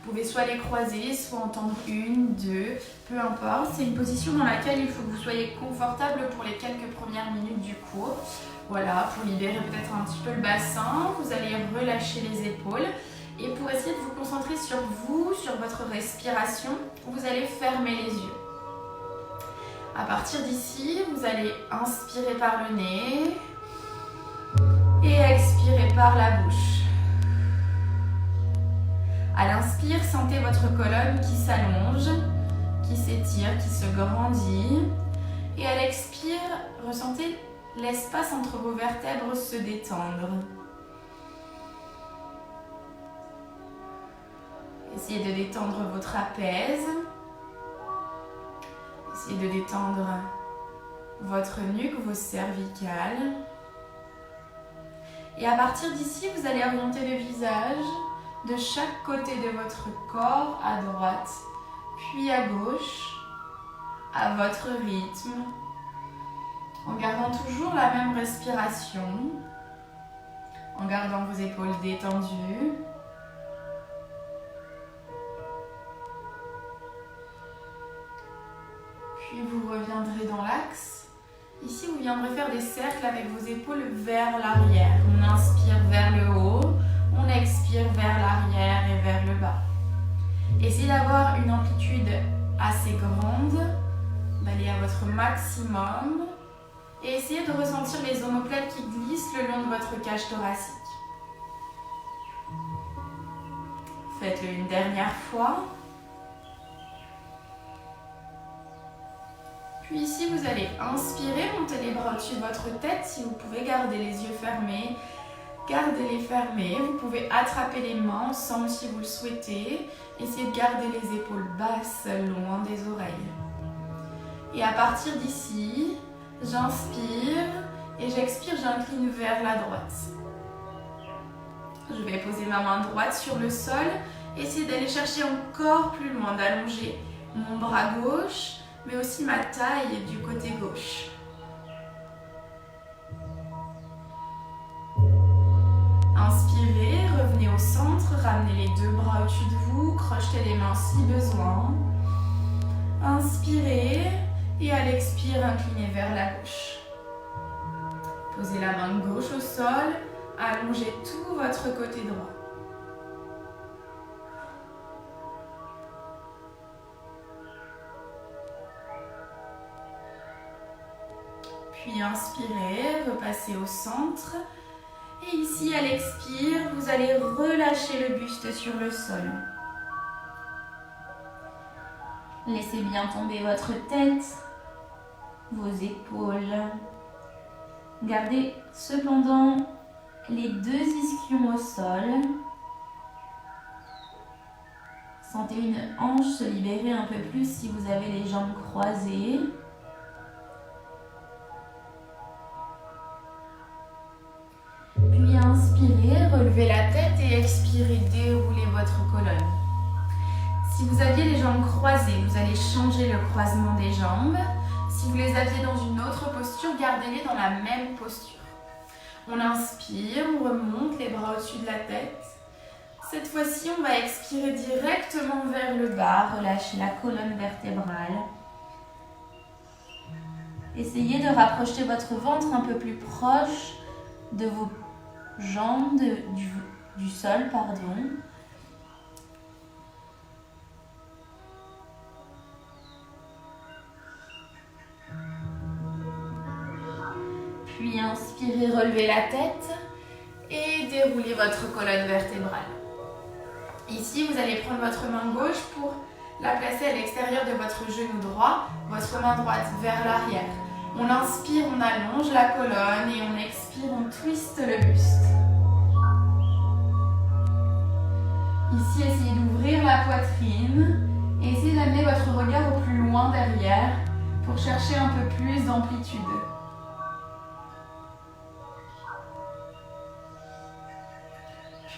Vous pouvez soit les croiser, soit en tendre une, deux, peu importe. C'est une position dans laquelle il faut que vous soyez confortable pour les quelques premières minutes du cours. Voilà, pour libérer peut-être un petit peu le bassin, vous allez relâcher les épaules. Et pour essayer de vous concentrer sur vous, sur votre respiration, vous allez fermer les yeux. À partir d'ici, vous allez inspirer par le nez et expirer par la bouche. À l'inspire, sentez votre colonne qui s'allonge, qui s'étire, qui se grandit. Et à l'expire, ressentez l'espace entre vos vertèbres se détendre. Essayez de détendre vos trapèzes. Essayez de détendre votre nuque, vos cervicales. Et à partir d'ici, vous allez orienter le visage de chaque côté de votre corps, à droite, puis à gauche, à votre rythme, en gardant toujours la même respiration, en gardant vos épaules détendues. Puis vous reviendrez dans l'axe. Ici, vous viendrez faire des cercles avec vos épaules vers l'arrière. On inspire vers le haut, on expire vers l'arrière et vers le bas. Essayez d'avoir une amplitude assez grande, d'aller à votre maximum. Et essayez de ressentir les omoplates qui glissent le long de votre cage thoracique. Faites-le une dernière fois. Puis ici, vous allez inspirer, monter les bras au-dessus de votre tête. Si vous pouvez garder les yeux fermés, gardez-les fermés. Vous pouvez attraper les mains ensemble si vous le souhaitez. Essayez de garder les épaules basses, loin des oreilles. Et à partir d'ici, j'inspire et j'expire, j'incline vers la droite. Je vais poser ma main droite sur le sol. Essayez d'aller chercher encore plus loin, d'allonger mon bras gauche, mais aussi ma taille du côté gauche. Inspirez, revenez au centre, ramenez les deux bras au-dessus de vous, crochetez les mains si besoin. Inspirez et à l'expire, inclinez vers la gauche. Posez la main gauche au sol, allongez tout votre côté droit. Puis inspirez, repassez au centre. Et ici, à l'expire, vous allez relâcher le buste sur le sol. Laissez bien tomber votre tête, vos épaules. Gardez cependant les deux ischions au sol. Sentez une hanche se libérer un peu plus si vous avez les jambes croisées. Puis inspirez, relevez la tête et expirez, déroulez votre colonne. Si vous aviez les jambes croisées, vous allez changer le croisement des jambes. Si vous les aviez dans une autre posture, gardez-les dans la même posture. On inspire, on remonte les bras au-dessus de la tête. Cette fois-ci, on va expirer directement vers le bas, relâchez la colonne vertébrale. Essayez de rapprocher votre ventre un peu plus proche de vos jambes, du sol, pardon. Puis inspirez, relevez la tête et déroulez votre colonne vertébrale. Ici, vous allez prendre votre main gauche pour la placer à l'extérieur de votre genou droit, votre main droite vers l'arrière. On inspire, on allonge la colonne et on expire, on twiste le buste. Ici, essayez d'ouvrir la poitrine et essayez d'amener votre regard au plus loin derrière pour chercher un peu plus d'amplitude.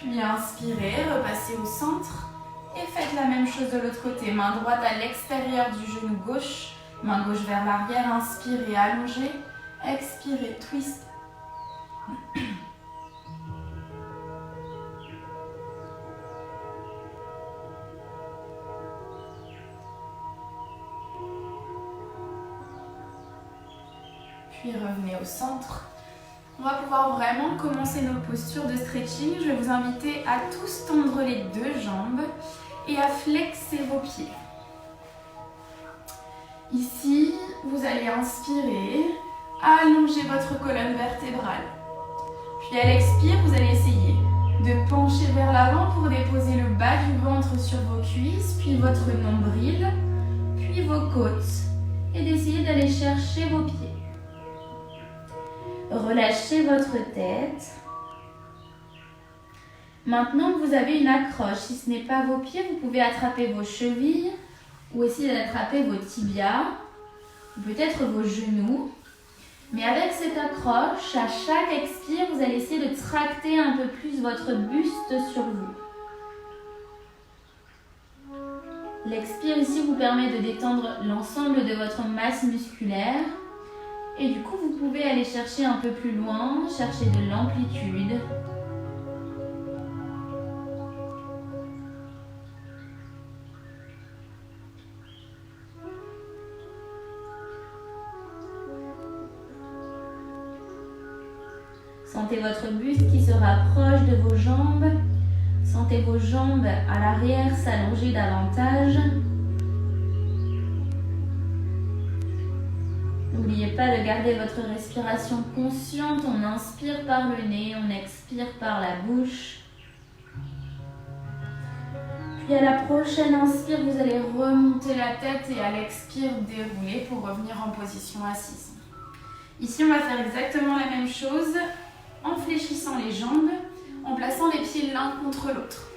Puis inspirez, repassez au centre et faites la même chose de l'autre côté. Main droite à l'extérieur du genou gauche, main gauche vers l'arrière, inspirez, allongez, expirez, twist. puis revenez au centre. On va pouvoir vraiment commencer nos postures de stretching. Je vais vous inviter à tous tendre les deux jambes et à flexer vos pieds. Ici, vous allez inspirer, allonger votre colonne vertébrale. Puis à l'expire, vous allez essayer de pencher vers l'avant pour déposer le bas du ventre sur vos cuisses, puis votre nombril, puis vos côtes. Et d'essayer d'aller chercher vos pieds. Relâchez votre tête. Maintenant que vous avez une accroche, si ce n'est pas vos pieds, vous pouvez attraper vos chevilles ou essayer d'attraper vos tibias, ou peut-être vos genoux. Mais avec cette accroche, à chaque expire, vous allez essayer de tracter un peu plus votre buste sur vous. L'expire ici vous permet de détendre l'ensemble de votre masse musculaire. Et du coup, vous pouvez aller chercher un peu plus loin, chercher de l'amplitude. Sentez votre buste qui se rapproche de vos jambes. Sentez vos jambes à l'arrière s'allonger davantage. N'oubliez pas de garder votre respiration consciente. On inspire par le nez, on expire par la bouche. Puis à la prochaine inspire, vous allez remonter la tête et à l'expire, dérouler pour revenir en position assise. Ici, on va faire exactement la même chose en fléchissant les jambes, en plaçant les pieds l'un contre l'autre.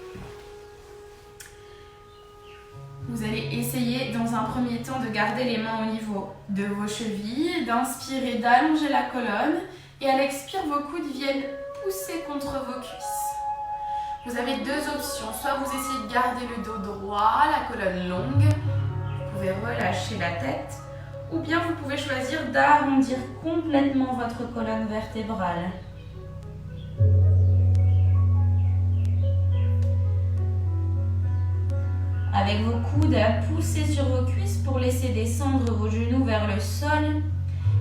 Vous allez essayer dans un premier temps de garder les mains au niveau de vos chevilles, d'inspirer, d'allonger la colonne et à l'expire, vos coudes viennent pousser contre vos cuisses. Vous avez deux options, soit vous essayez de garder le dos droit, la colonne longue, vous pouvez relâcher la tête, ou bien vous pouvez choisir d'arrondir complètement votre colonne vertébrale. Avec vos coudes, poussez sur vos cuisses pour laisser descendre vos genoux vers le sol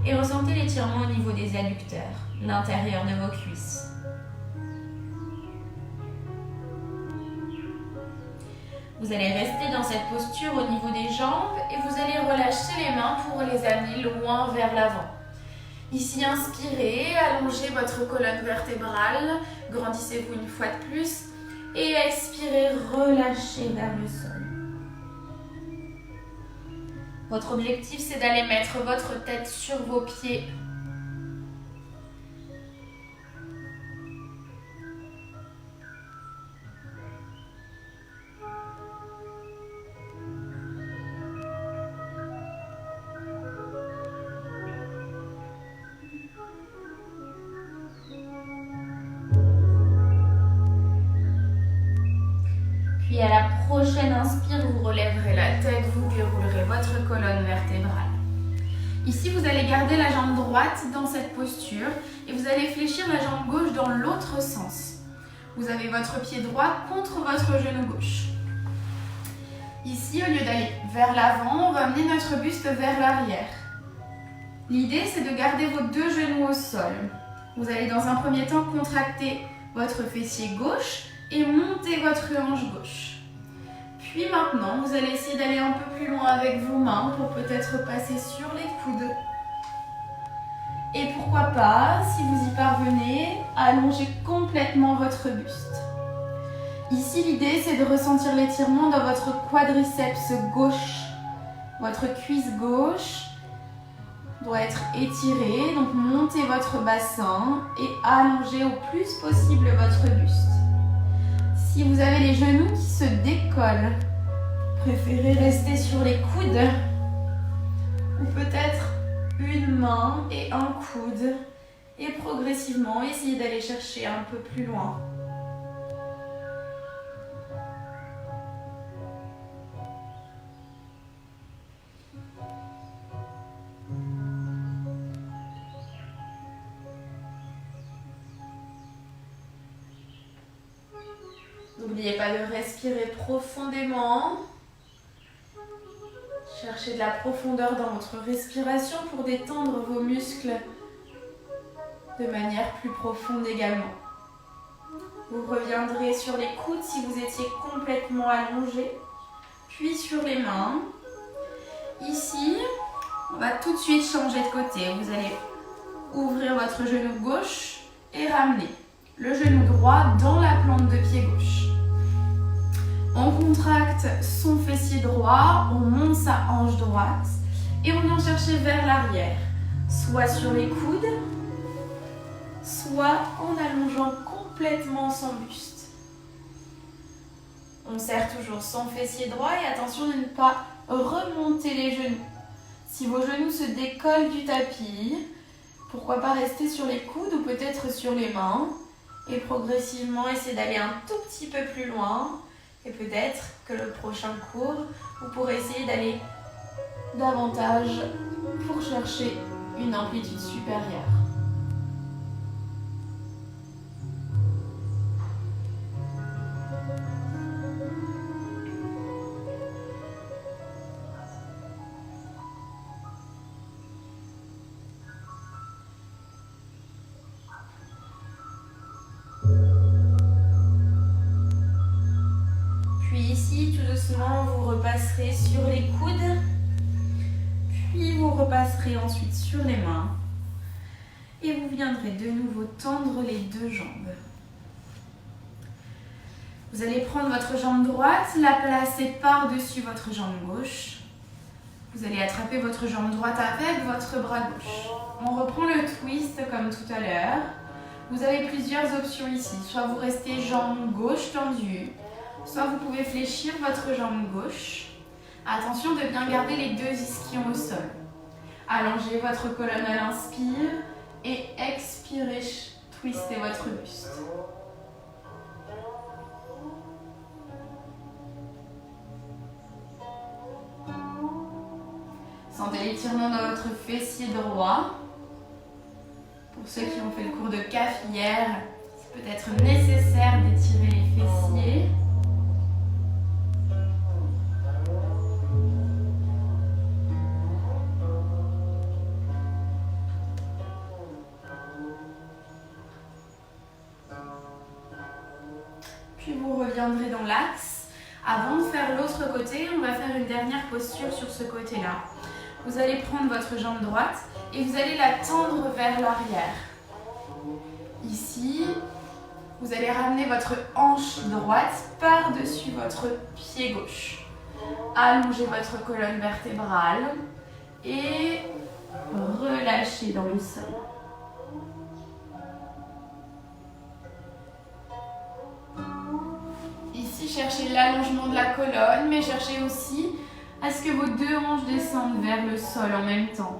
et ressentez l'étirement au niveau des adducteurs, l'intérieur de vos cuisses. Vous allez rester dans cette posture au niveau des jambes et vous allez relâcher les mains pour les amener loin vers l'avant. Ici, inspirez, allongez votre colonne vertébrale, grandissez-vous une fois de plus et expirez, relâchez vers le sol. Votre objectif, c'est d'aller mettre votre tête sur vos pieds. Puis à la prochaine inspire, vous relèverez la tête, vous déroulerez votre colonne vertébrale. Ici, vous allez garder la jambe droite dans cette posture et vous allez fléchir la jambe gauche dans l'autre sens. Vous avez votre pied droit contre votre genou gauche. Ici, au lieu d'aller vers l'avant, on va amener notre buste vers l'arrière. L'idée, c'est de garder vos deux genoux au sol. Vous allez dans un premier temps contracter votre fessier gauche et monter votre hanche gauche. Puis maintenant, vous allez essayer d'aller un peu plus loin avec vos mains pour peut-être passer sur les coudes. Et pourquoi pas, si vous y parvenez, allonger complètement votre buste. Ici, l'idée, c'est de ressentir l'étirement dans votre quadriceps gauche. Votre cuisse gauche doit être étirée, donc montez votre bassin et allongez au plus possible votre buste. Si vous avez les genoux qui se décollent, préférez rester sur les coudes ou peut-être une main et un coude et progressivement essayez d'aller chercher un peu plus loin. N'oubliez pas de respirer profondément. Cherchez de la profondeur dans votre respiration pour détendre vos muscles de manière plus profonde également. Vous reviendrez sur les coudes si vous étiez complètement allongé, puis sur les mains. Ici, on va tout de suite changer de côté. Vous allez ouvrir votre genou gauche et ramener le genou droit dans la plante de pied gauche. On contracte son fessier droit, on monte sa hanche droite et on vient chercher vers l'arrière, soit sur les coudes, soit en allongeant complètement son buste. On serre toujours son fessier droit et attention de ne pas remonter les genoux. Si vos genoux se décollent du tapis, pourquoi pas rester sur les coudes ou peut-être sur les mains et progressivement essayer d'aller un tout petit peu plus loin. Et peut-être que le prochain cours, vous pourrez essayer d'aller davantage pour chercher une amplitude supérieure. Puis ici, tout doucement, vous repasserez sur les coudes, puis vous repasserez ensuite sur les mains et vous viendrez de nouveau tendre les deux jambes. Vous allez prendre votre jambe droite, la placer par-dessus votre jambe gauche. Vous allez attraper votre jambe droite avec votre bras gauche. On reprend le twist comme tout à l'heure. Vous avez plusieurs options ici. Soit vous restez jambe gauche tendue, soit vous pouvez fléchir votre jambe gauche. Attention de bien garder les deux ischions au sol. Allongez votre colonne à l'inspire et expirez, twistez votre buste. Sentez l'étirement dans votre fessier droit. Pour ceux qui ont fait le cours de CAF hier, c'est peut-être nécessaire d'étirer les fessiers. Puis vous reviendrez dans l'axe. Avant de faire l'autre côté, on va faire une dernière posture sur ce côté-là. Vous allez prendre votre jambe droite et vous allez la tendre vers l'arrière. Ici, vous allez ramener votre hanche droite par-dessus votre pied gauche. Allongez votre colonne vertébrale et relâchez dans le sol. Ici, cherchez l'allongement de la colonne, mais cherchez aussi à ce que vos deux hanches descendent vers le sol en même temps.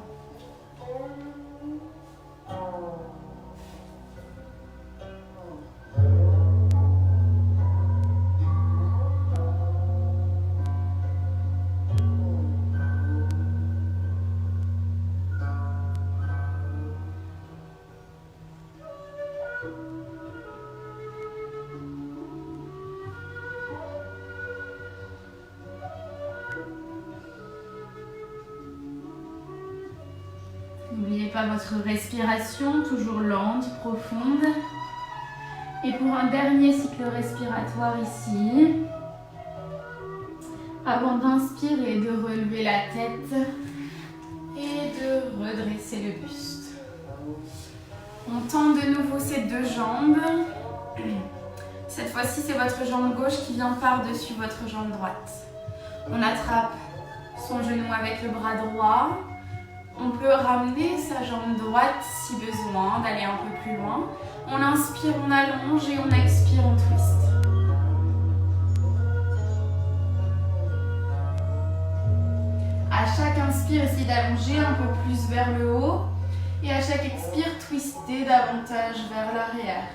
N'oubliez pas votre respiration, toujours lente, profonde. Et pour un dernier cycle respiratoire ici, avant d'inspirer, de relever la tête et de redresser le buste. On tend de nouveau ces deux jambes. Cette fois-ci, c'est votre jambe gauche qui vient par-dessus votre jambe droite. On attrape son genou avec le bras droit. On peut ramener sa jambe droite si besoin, d'aller un peu plus loin. On inspire, on allonge et on expire, on twist. À chaque inspire, essayez d'allonger un peu plus vers le haut. Et à chaque expire, twistez davantage vers l'arrière.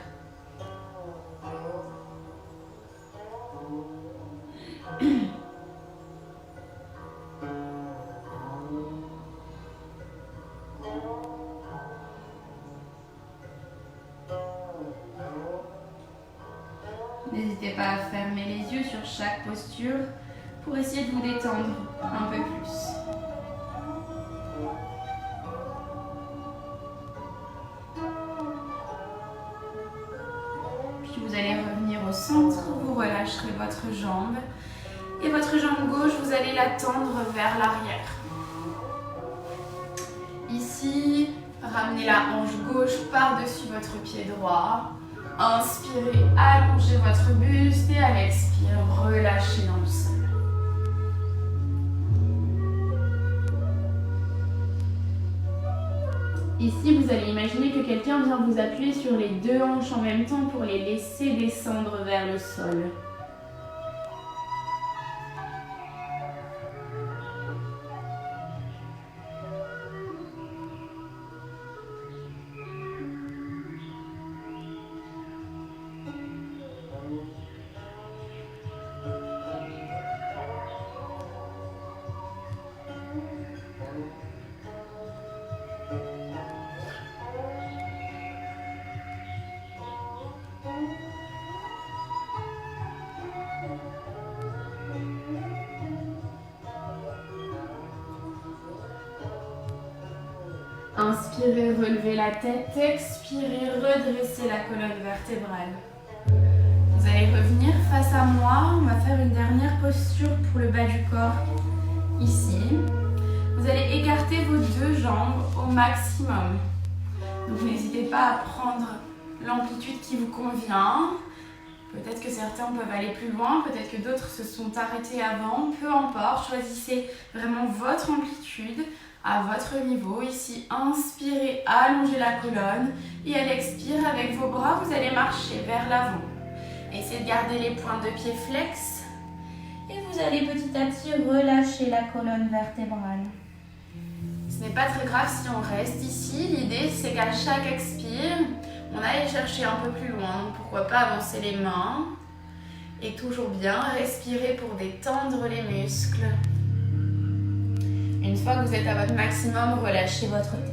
N'hésitez pas à fermer les yeux sur chaque posture pour essayer de vous détendre un peu plus. Et votre jambe gauche, vous allez la tendre vers l'arrière. Ici, ramenez la hanche gauche par-dessus votre pied droit. Inspirez, allongez votre buste et à l'expire, relâchez dans le sol. Ici, vous allez imaginer que quelqu'un vient vous appuyer sur les deux hanches en même temps pour les laisser descendre vers le sol. Inspirez, relevez la tête. Expirez, redressez la colonne vertébrale. Vous allez revenir face à moi. On va faire une dernière posture pour le bas du corps. Ici. Vous allez écarter vos deux jambes au maximum. Donc n'hésitez pas à prendre l'amplitude qui vous convient. Peut-être que certains peuvent aller plus loin, peut-être que d'autres se sont arrêtés avant. Peu importe, choisissez vraiment votre amplitude à votre niveau. Ici, inspirez, allongez la colonne et à l'expire, avec vos bras, vous allez marcher vers l'avant. Essayez de garder les pointes de pied flex et vous allez petit à petit relâcher la colonne vertébrale. Ce n'est pas très grave si on reste ici. L'idée, c'est qu'à chaque expire, on aille chercher un peu plus loin. Pourquoi pas avancer les mains et toujours bien respirer pour détendre les muscles. Une fois que vous êtes à votre maximum, relâchez votre tête.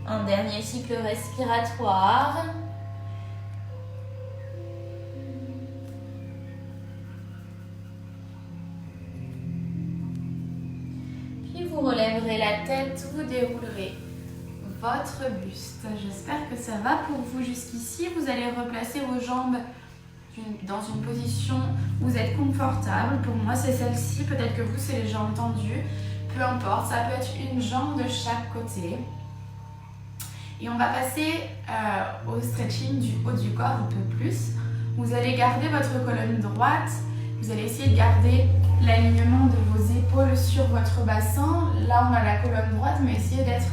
Un dernier cycle respiratoire. Puis vous relèverez la tête, vous déroulerez votre buste. J'espère que ça va pour vous jusqu'ici. Vous allez replacer vos jambes dans une position où vous êtes confortable. Pour moi, c'est celle-ci. Peut-être que vous, c'est les jambes tendues. Peu importe, ça peut être une jambe de chaque côté. Et on va passer au stretching du haut du corps un peu plus. Vous allez garder votre colonne droite. Vous allez essayer de garder l'alignement de vos épaules sur votre bassin. Là, on a la colonne droite, mais essayez d'être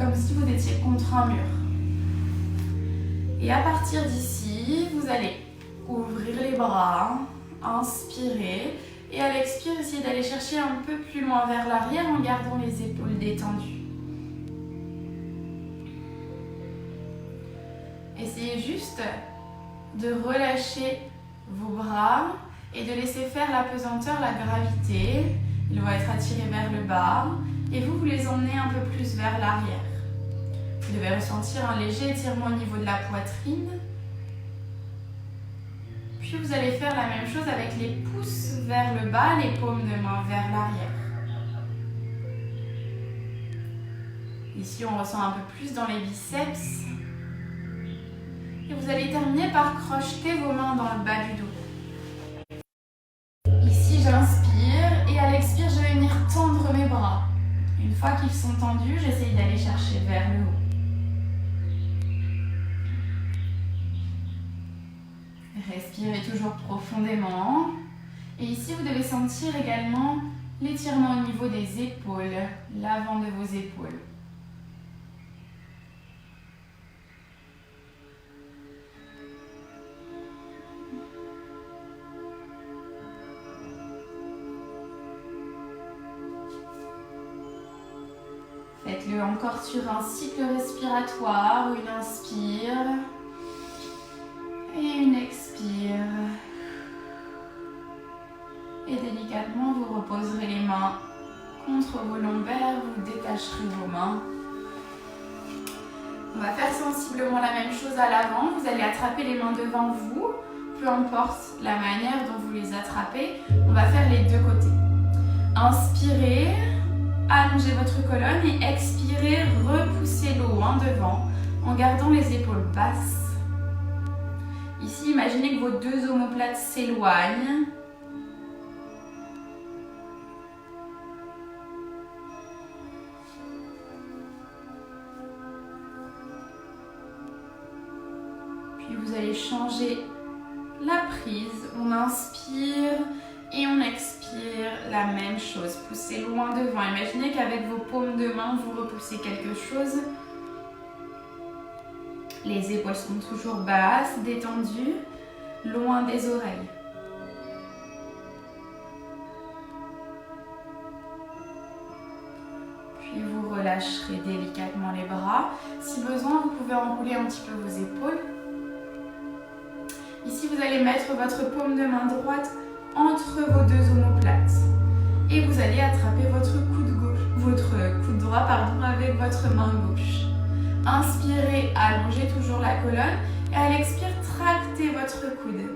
comme si vous étiez contre un mur. Et à partir d'ici, vous allez ouvrir les bras, inspirer. Et à l'expire, essayez d'aller chercher un peu plus loin vers l'arrière en gardant les épaules détendues. Essayez juste de relâcher vos bras et de laisser faire la pesanteur, la gravité. Ils vont être attirés vers le bas et vous les emmenez un peu plus vers l'arrière. Vous devez ressentir un léger étirement au niveau de la poitrine. Puis vous allez faire la même chose avec les pouces vers le bas, les paumes de main vers l'arrière. Ici, on ressent un peu plus dans les biceps. Et vous allez terminer par crocheter vos mains dans le bas du dos. Ici, j'inspire et à l'expire, je vais venir tendre mes bras. Une fois qu'ils sont tendus, j'essaye d'aller chercher vers le haut. Respirez toujours profondément. Et ici, vous devez sentir également l'étirement au niveau des épaules, l'avant de vos épaules. Faites-le encore sur un cycle respiratoire où une inspire et une expire. Et délicatement, vous reposerez les mains contre vos lombaires, vous détacherez vos mains. On va faire sensiblement la même chose à l'avant. Vous allez attraper les mains devant vous, peu importe la manière dont vous les attrapez. On va faire les deux côtés. Inspirez, allongez votre colonne et expirez, repoussez loin devant en gardant les épaules basses. Ici, imaginez que vos deux omoplates s'éloignent. Vous allez changer la prise. On inspire et on expire la même chose. Poussez loin devant. Imaginez qu'avec vos paumes de main, vous repoussez quelque chose. Les épaules sont toujours basses, détendues, loin des oreilles. Puis vous relâcherez délicatement les bras. Si besoin, vous pouvez enrouler un petit peu vos épaules. Ici, vous allez mettre votre paume de main droite entre vos deux omoplates. Et vous allez attraper votre coude droit avec votre main gauche. Inspirez, allongez toujours la colonne. Et à l'expire, tractez votre coude.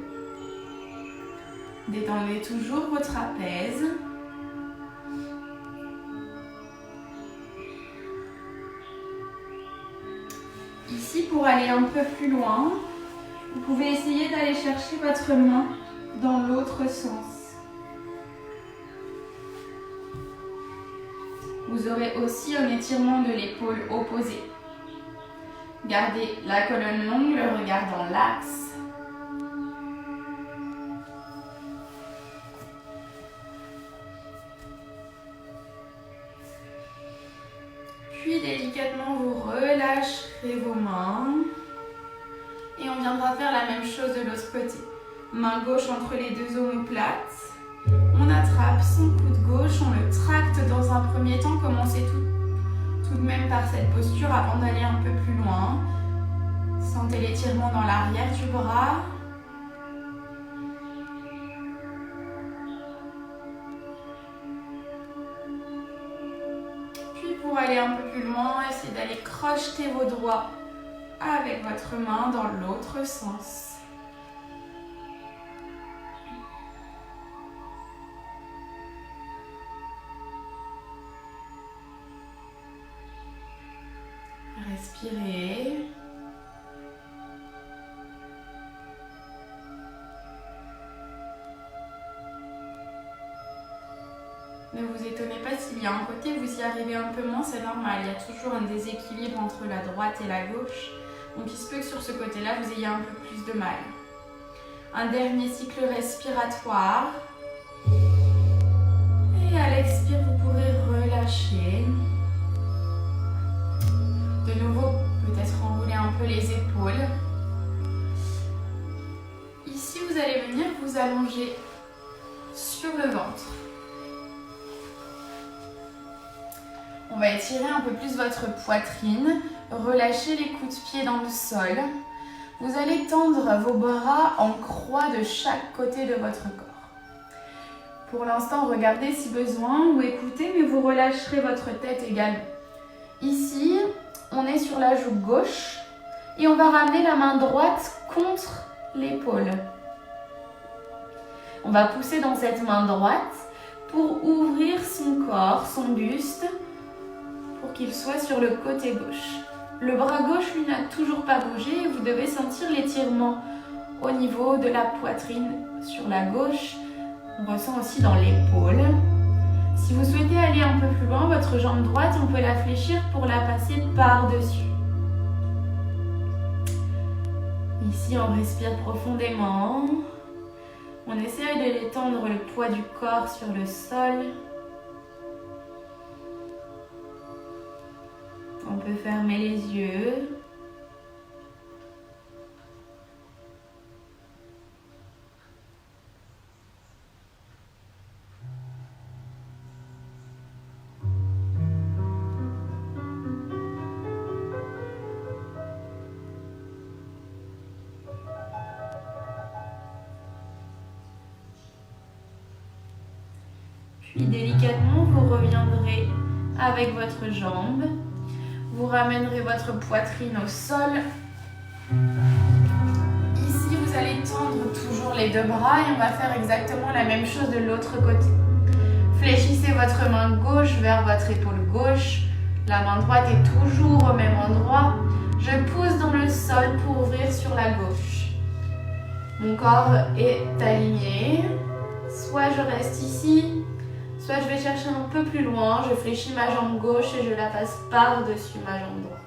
Détendez toujours vos trapèzes. Ici, pour aller un peu plus loin, vous pouvez essayer d'aller chercher votre main dans l'autre sens. Vous aurez aussi un étirement de l'épaule opposée. Gardez la colonne longue, le regard dans l'axe. Puis délicatement, vous relâcherez vos mains. Et on viendra faire la même chose de l'autre côté. Main gauche entre les deux omoplates. On attrape son coude gauche, on le tracte dans un premier temps. Commencez tout de même par cette posture avant d'aller un peu plus loin. Sentez l'étirement dans l'arrière du bras. Puis pour aller un peu plus loin, essayez d'aller crocheter vos doigts avec votre main dans l'autre sens. Respirez. Ne vous étonnez pas s'il y a un côté, vous y arrivez un peu moins, c'est normal. Il y a toujours un déséquilibre entre la droite et la gauche. Donc il se peut que sur ce côté-là, vous ayez un peu plus de mal. Un dernier cycle respiratoire. Et à l'expire, vous pourrez relâcher. De nouveau, peut-être enrouler un peu les épaules. Ici, vous allez venir vous allonger sur le ventre. On va étirer un peu plus votre poitrine, relâcher les coups de pied dans le sol. Vous allez tendre vos bras en croix de chaque côté de votre corps. Pour l'instant, regardez si besoin ou écoutez, mais vous relâcherez votre tête également. Ici, on est sur la joue gauche et on va ramener la main droite contre l'épaule. On va pousser dans cette main droite pour ouvrir son corps, son buste, pour qu'il soit sur le côté gauche. Le bras gauche, lui, n'a toujours pas bougé et vous devez sentir l'étirement au niveau de la poitrine sur la gauche. On ressent aussi dans l'épaule. Si vous souhaitez aller un peu plus loin, votre jambe droite, on peut la fléchir pour la passer par-dessus. Ici, on respire profondément. On essaie de détendre le poids du corps sur le sol. On peut fermer les yeux. Puis délicatement, vous reviendrez avec votre jambe. Vous ramènerez votre poitrine au sol. Ici, vous allez tendre toujours les deux bras et on va faire exactement la même chose de l'autre côté. Fléchissez votre main gauche vers votre épaule gauche. La main droite est toujours au même endroit. Je pousse dans le sol pour ouvrir sur la gauche. Mon corps est aligné. Soit je reste ici, soit je vais chercher un peu plus loin. Je fléchis ma jambe gauche et je la passe par-dessus ma jambe droite.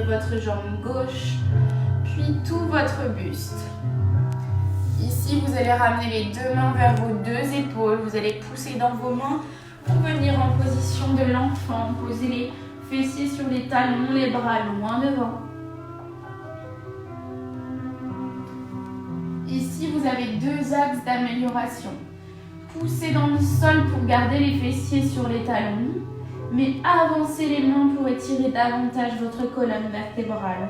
Votre jambe gauche, puis tout votre buste. Ici, vous allez ramener les deux mains vers vos deux épaules. Vous allez pousser dans vos mains pour venir en position de l'enfant. Posez les fessiers sur les talons, les bras loin devant. Ici, vous avez deux axes d'amélioration. Poussez dans le sol pour garder les fessiers sur les talons. Mais avancez les mains pour étirer davantage votre colonne vertébrale.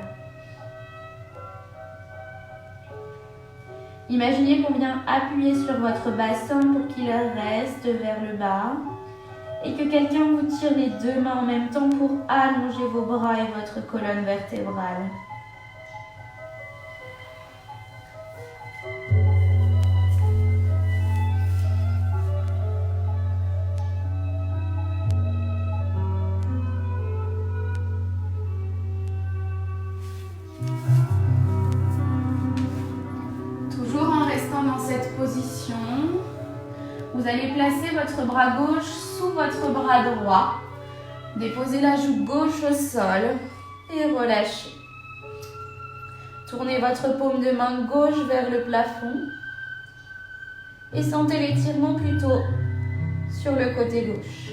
Imaginez qu'on vient appuyer sur votre bassin pour qu'il reste vers le bas et que quelqu'un vous tire les deux mains en même temps pour allonger vos bras et votre colonne vertébrale. Vous allez placer votre bras gauche sous votre bras droit. Déposez la joue gauche au sol et relâchez. Tournez votre paume de main gauche vers le plafond et sentez l'étirement plutôt sur le côté gauche.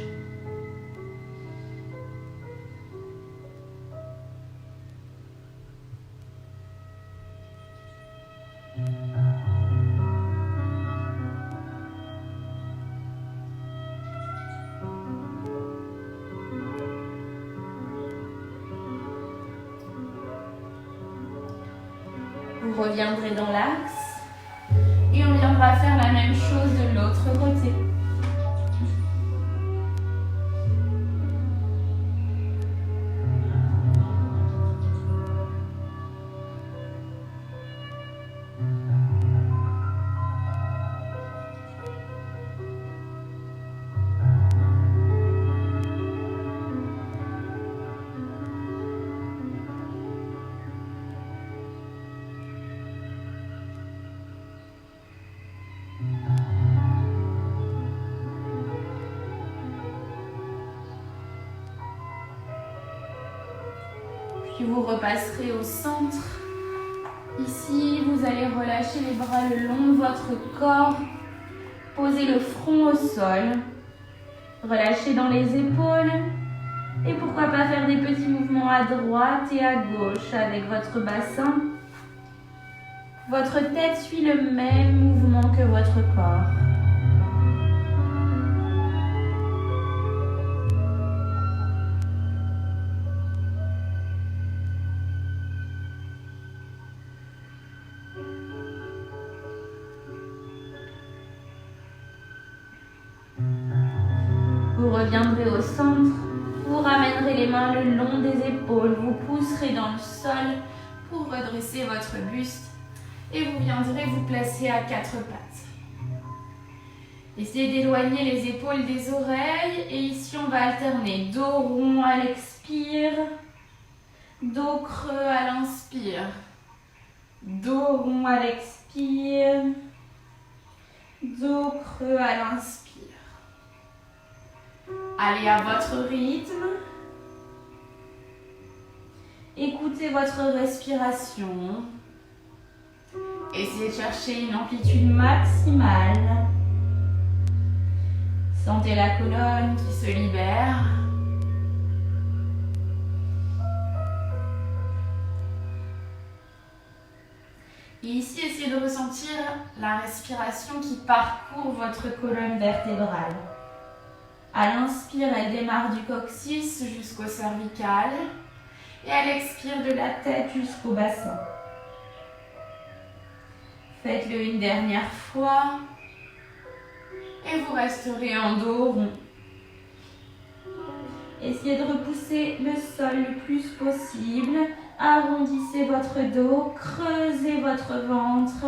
Vous reviendrez dans l'axe et on viendra faire la même chose de l'autre côté. Puis vous repasserez au centre. Ici, vous allez relâcher les bras le long de votre corps. Posez le front au sol. Relâchez dans les épaules. Et pourquoi pas faire des petits mouvements à droite et à gauche avec votre bassin. Votre tête suit le même mouvement que votre corps. Vous reviendrez au centre, vous ramènerez les mains le long des épaules, vous pousserez dans le sol pour redresser votre buste et vous viendrez vous placer à quatre pattes. Essayez d'éloigner les épaules des oreilles et ici on va alterner dos rond à l'expire, dos creux à l'inspire, dos rond à l'expire, Dos creux à l'inspire. Allez à votre rythme. Écoutez votre respiration. Essayez de chercher une amplitude maximale. Sentez la colonne qui se libère. Et ici, essayez de ressentir la respiration qui parcourt votre colonne vertébrale. À l'inspire, elle démarre du coccyx jusqu'au cervical. Et elle expire de la tête jusqu'au bassin. Faites-le une dernière fois. Et vous resterez en dos rond. Essayez de repousser le sol le plus possible. Arrondissez votre dos, creusez votre ventre.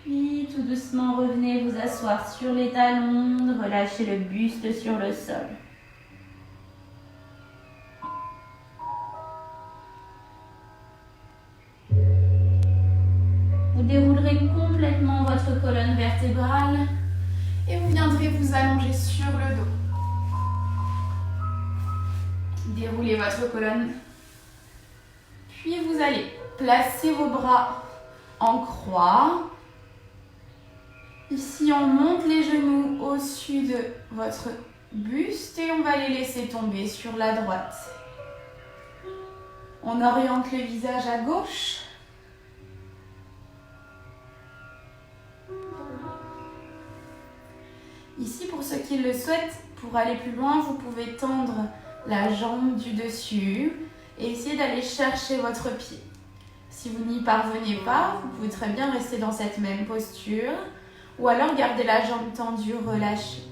Puis tout doucement revenez vous asseoir sur les talons, relâchez le buste sur le sol. Vous déroulerez complètement votre colonne vertébrale et vous viendrez vous allonger sur le dos. Déroulez votre colonne. Puis vous allez placer vos bras en croix. Ici, on monte les genoux au-dessus de votre buste et on va les laisser tomber sur la droite. On oriente le visage à gauche. Ici, pour ceux qui le souhaitent, pour aller plus loin, vous pouvez tendre la jambe du dessus et essayer d'aller chercher votre pied. Si vous n'y parvenez pas, vous pouvez très bien rester dans cette même posture ou alors garder la jambe tendue, relâchée.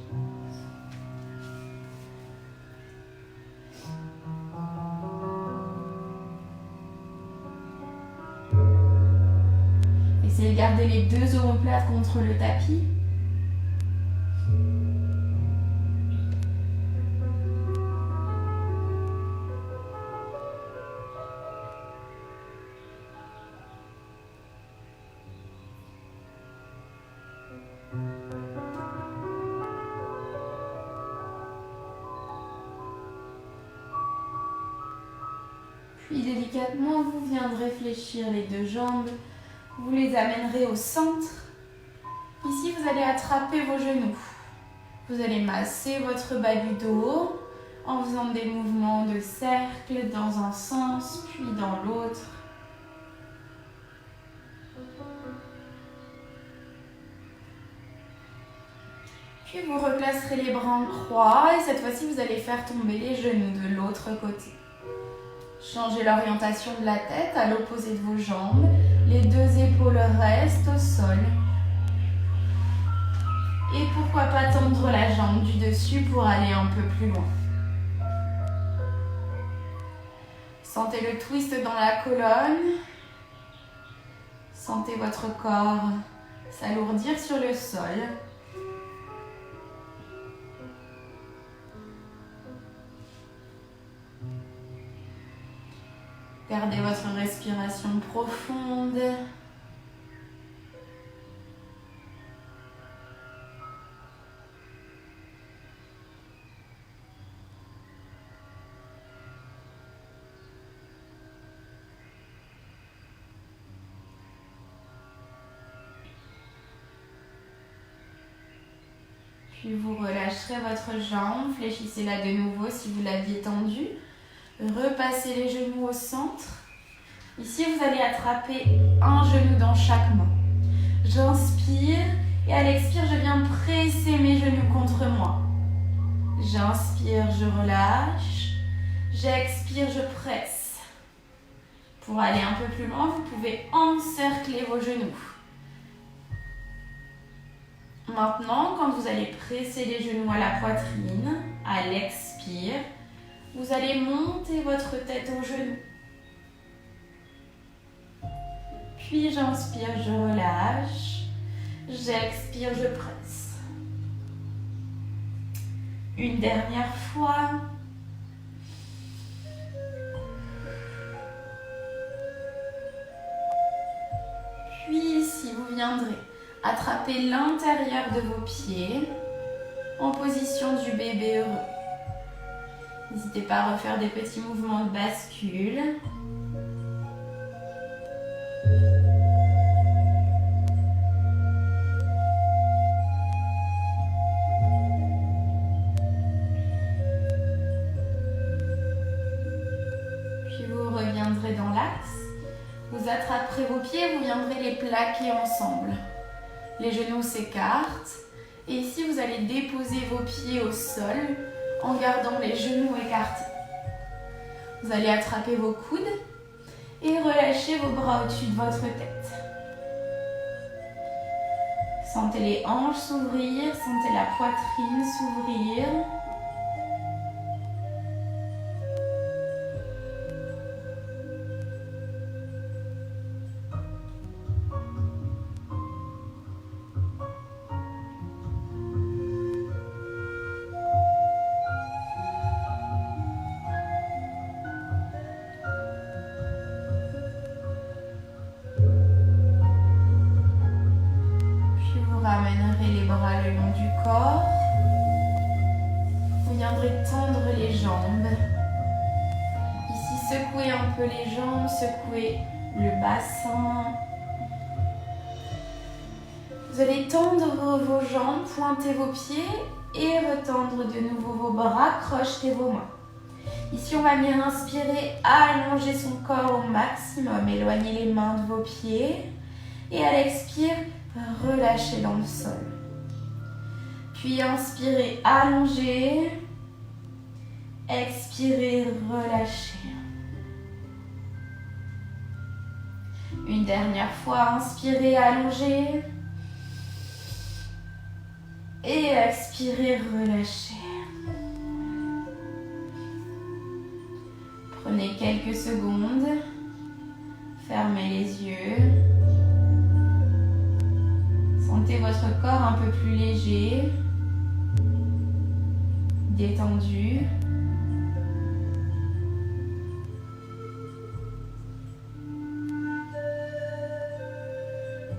Essayez de garder les deux omoplates contre le tapis. Puis délicatement, vous viendrez fléchir les deux jambes. Vous les amènerez au centre. Ici, vous allez attraper vos genoux. Vous allez masser votre bas du dos en faisant des mouvements de cercle dans un sens, puis dans l'autre. Puis vous replacerez les bras en croix et cette fois-ci, vous allez faire tomber les genoux de l'autre côté. Changez l'orientation de la tête à l'opposé de vos jambes. Les deux épaules restent au sol. Et pourquoi pas tendre la jambe du dessus pour aller un peu plus loin. Sentez le twist dans la colonne. Sentez votre corps s'alourdir sur le sol. Gardez votre respiration profonde. Puis vous relâcherez votre jambe, fléchissez-la de nouveau si vous l'aviez tendue. Repassez les genoux au centre. Ici, vous allez attraper un genou dans chaque main. J'inspire et à l'expire, je viens presser mes genoux contre moi. J'inspire, je relâche. J'expire, je presse. Pour aller un peu plus loin, vous pouvez encercler vos genoux. Maintenant, quand vous allez presser les genoux à la poitrine, à l'expire, vous allez monter votre tête aux genoux. Puis j'inspire, je relâche. J'expire, je presse. Une dernière fois. viendrez attraper l'intérieur de vos pieds en position du bébé heureux. N'hésitez pas à refaire des petits mouvements de bascule. Puis vous reviendrez dans l'axe. Vous attraperez vos pieds, vous viendrez les plaquer ensemble. Les genoux s'écartent. Et ici, vous allez déposer vos pieds au sol en gardant les genoux écartés. Vous allez attraper vos coudes et relâcher vos bras au-dessus de votre tête. Sentez les hanches s'ouvrir, sentez la poitrine s'ouvrir. Ramènerez les bras le long du corps. Vous viendrez tendre les jambes. Ici, secouez un peu les jambes, secouez le bassin. Vous allez tendre vos jambes, pointer vos pieds et retendre de nouveau vos bras, crochetez vos mains. Ici, on va bien inspirer, allonger son corps au maximum, éloigner les mains de vos pieds. Et à l'expire, relâchez dans le sol. Puis inspirez, allongez. Expirez, relâchez. Une dernière fois, inspirez, allongez. Et expirez, relâchez. Prenez quelques secondes. Fermez les yeux. Sentez votre corps un peu plus léger, détendu.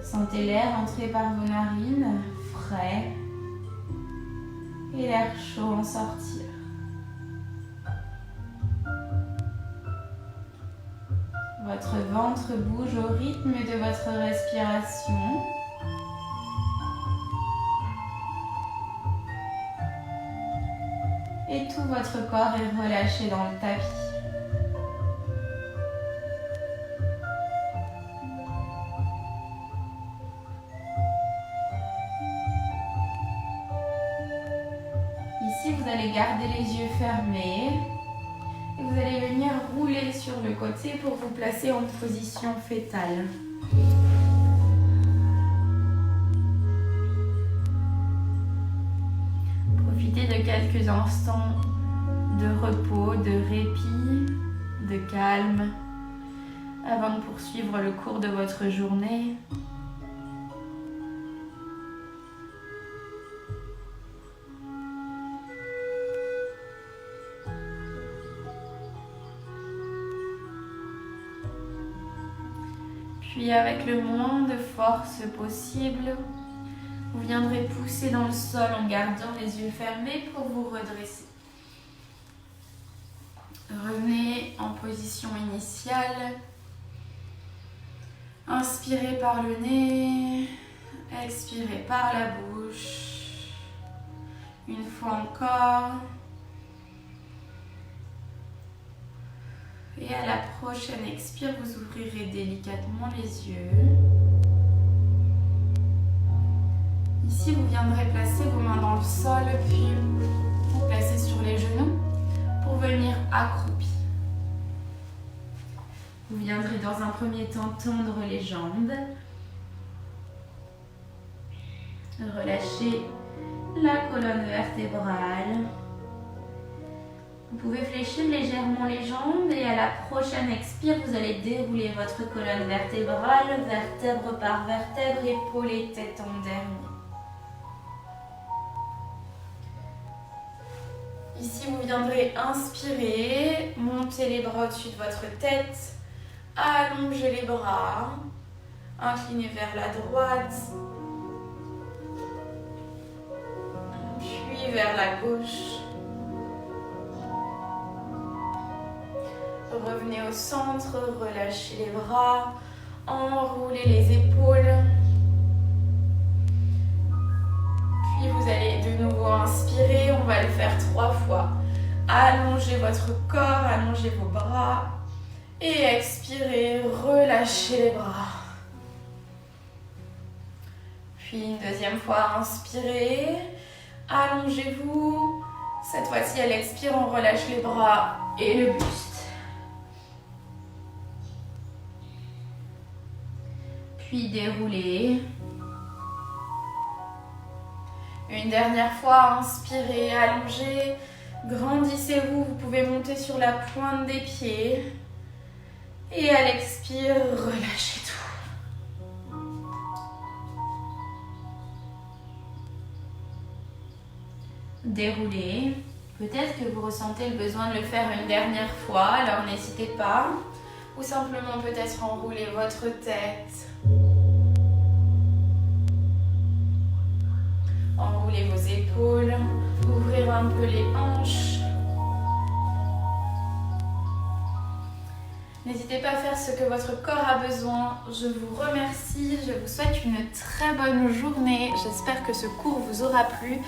Sentez l'air entrer par vos narines, frais, et l'air chaud en sortir. Votre ventre bouge au rythme de votre respiration. Et tout votre corps est relâché dans le tapis. Ici, vous allez garder les yeux fermés et vous allez venir rouler sur le côté pour vous placer en position fétale. Profitez de quelques instants de repos, de répit, de calme avant de poursuivre le cours de votre journée. Puis avec le moins de force possible, vous viendrez pousser dans le sol en gardant les yeux fermés pour vous redresser. Revenez en position initiale. Inspirez par le nez, expirez par la bouche. Une fois encore. Et à la prochaine expire, vous ouvrirez délicatement les yeux. Ici, vous viendrez placer vos mains dans le sol, puis vous placer sur les genoux pour venir accroupi. Vous viendrez dans un premier temps tendre les jambes. Relâchez la colonne vertébrale. Vous pouvez fléchir légèrement les jambes et à la prochaine expire, vous allez dérouler votre colonne vertébrale, vertèbre par vertèbre, épaule et tête en dernier. Ici, vous viendrez inspirer, monter les bras au-dessus de votre tête, allonger les bras, Inclinez vers la droite. Puis vers la gauche. Revenez au centre, relâchez les bras, enroulez les épaules. Puis vous allez de nouveau inspirer, on va le faire 3 fois. Allongez votre corps, allongez vos bras. Et expirez, relâchez les bras. Puis une deuxième fois, inspirez, allongez-vous. Cette fois-ci, à l'expire, on relâche les bras et le buste. Puis déroulez. Une dernière fois, inspirez, allongez. Grandissez-vous, vous pouvez monter sur la pointe des pieds. Et à l'expire, relâchez tout. Déroulez. Peut-être que vous ressentez le besoin de le faire une dernière fois, alors n'hésitez pas. Ou simplement peut-être enrouler votre tête. Enroulez vos épaules, ouvrir un peu les hanches. N'hésitez pas à faire ce que votre corps a besoin. Je vous remercie, je vous souhaite une très bonne journée. J'espère que ce cours vous aura plu.